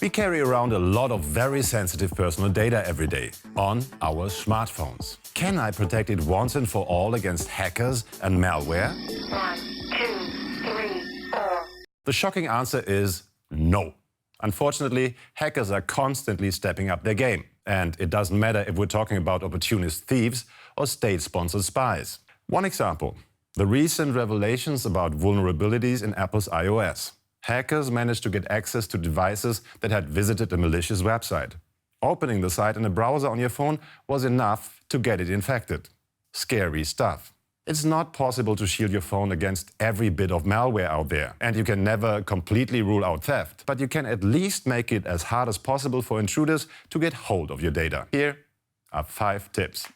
We carry around a lot of very sensitive personal data every day on our smartphones. Can I protect it once and for all against hackers and malware? 1, 2, 3, 4. The shocking answer is no. Unfortunately, hackers are constantly stepping up their game. And it doesn't matter if we're talking about opportunist thieves or state-sponsored spies. One example, the recent revelations about vulnerabilities in Apple's iOS. Hackers managed to get access to devices that had visited a malicious website. Opening the site in a browser on your phone was enough to get it infected. Scary stuff. It's not possible to shield your phone against every bit of malware out there, and you can never completely rule out theft. But you can at least make it as hard as possible for intruders to get hold of your data. Here are 5 tips.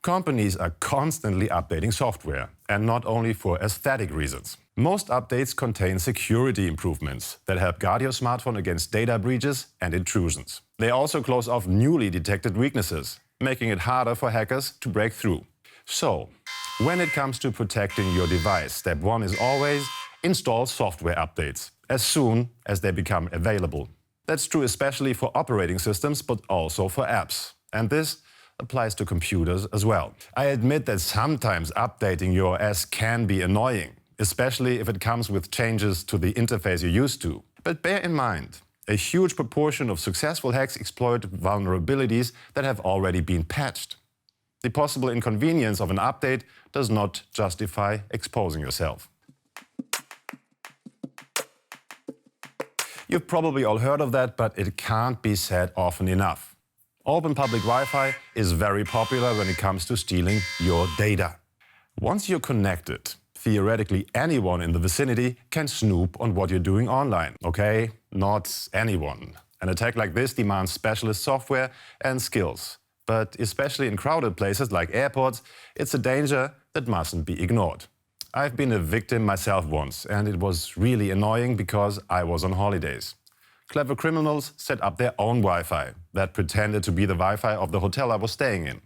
Companies are constantly updating software, and not only for aesthetic reasons. Most updates contain security improvements that help guard your smartphone against data breaches and intrusions. They also close off newly detected weaknesses, making it harder for hackers to break through. So, when it comes to protecting your device, step 1 is always install software updates as soon as they become available. That's true especially for operating systems, but also for apps. And this applies to computers as well. I admit that sometimes updating your OS can be annoying, especially if it comes with changes to the interface you're used to. But bear in mind, a huge proportion of successful hacks exploit vulnerabilities that have already been patched. The possible inconvenience of an update does not justify exposing yourself. You've probably all heard of that, but it can't be said often enough. Open public Wi-Fi is very popular when it comes to stealing your data. Once you're connected, theoretically anyone in the vicinity can snoop on what you're doing online. Okay, not anyone. An attack like this demands specialist software and skills. But especially in crowded places like airports, it's a danger that mustn't be ignored. I've been a victim myself once, and it was really annoying because I was on holidays. Clever criminals set up their own Wi-Fi that pretended to be the Wi-Fi of the hotel I was staying in.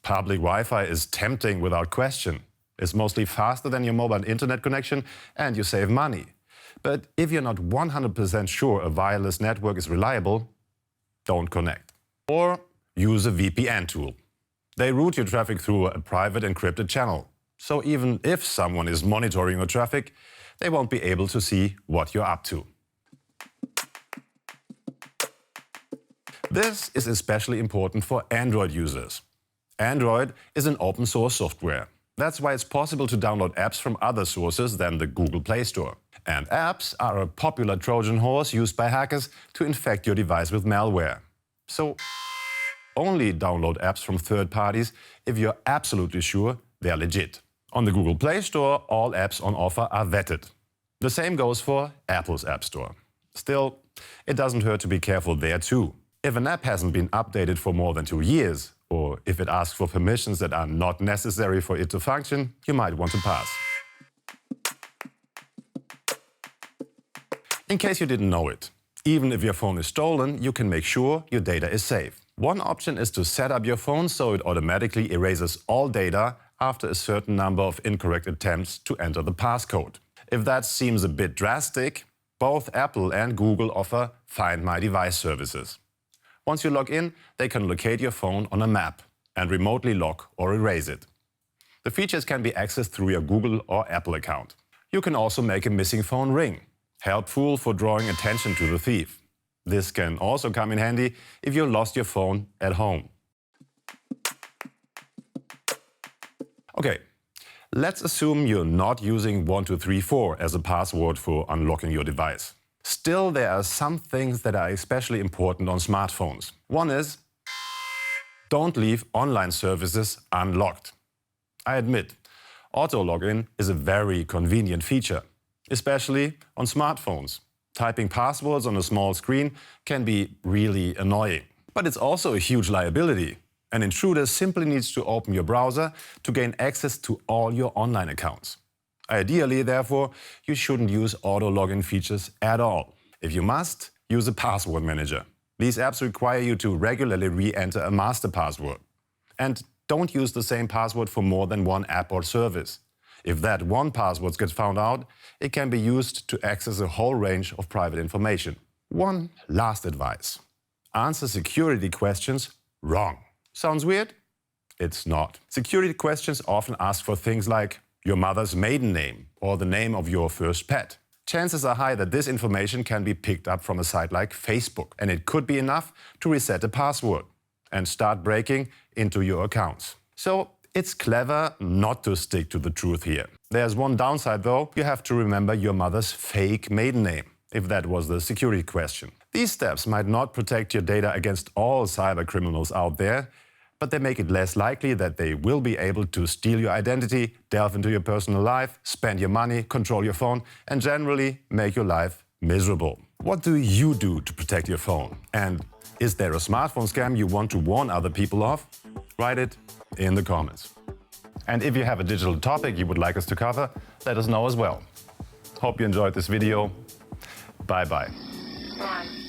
Public Wi-Fi is tempting without question. It's mostly faster than your mobile internet connection and you save money. But if you're not 100% sure a wireless network is reliable, don't connect. Or use a VPN tool. They route your traffic through a private encrypted channel. So even if someone is monitoring your traffic, they won't be able to see what you're up to. This is especially important for Android users. Android is an open source software. That's why it's possible to download apps from other sources than the Google Play Store. And apps are a popular Trojan horse used by hackers to infect your device with malware. So only download apps from third parties if you're absolutely sure they're legit. On the Google Play Store, all apps on offer are vetted. The same goes for Apple's App Store. Still, it doesn't hurt to be careful there too. If an app hasn't been updated for more than 2 years, or if it asks for permissions that are not necessary for it to function, you might want to pass. In case you didn't know it, even if your phone is stolen, you can make sure your data is safe. One option is to set up your phone so it automatically erases all data after a certain number of incorrect attempts to enter the passcode. If that seems a bit drastic, both Apple and Google offer Find My Device services. Once you log in, they can locate your phone on a map and remotely lock or erase it. The features can be accessed through your Google or Apple account. You can also make a missing phone ring, helpful for drawing attention to the thief. This can also come in handy if you lost your phone at home. Okay, let's assume you're not using 1234 as a password for unlocking your device. Still, there are some things that are especially important on smartphones. One is, don't leave online services unlocked. I admit, auto login is a very convenient feature, especially on smartphones. Typing passwords on a small screen can be really annoying. But it's also a huge liability. An intruder simply needs to open your browser to gain access to all your online accounts. Ideally, therefore, you shouldn't use auto login features at all. If you must, use a password manager. These apps require you to regularly re-enter a master password. And don't use the same password for more than one app or service. If that one password gets found out, it can be used to access a whole range of private information. One last advice: answer security questions wrong. Sounds weird? It's not. Security questions often ask for things like your mother's maiden name or the name of your first pet. Chances are high that this information can be picked up from a site like Facebook, and it could be enough to reset a password and start breaking into your accounts. So it's clever not to stick to the truth here. There's one downside though: you have to remember your mother's fake maiden name, if that was the security question. These steps might not protect your data against all cyber criminals out there, but they make it less likely that they will be able to steal your identity, delve into your personal life, spend your money, control your phone, and generally make your life miserable. What do you do to protect your phone? And is there a smartphone scam you want to warn other people of? Write it in the comments. And if you have a digital topic you would like us to cover, let us know as well. Hope you enjoyed this video. Bye-bye. 1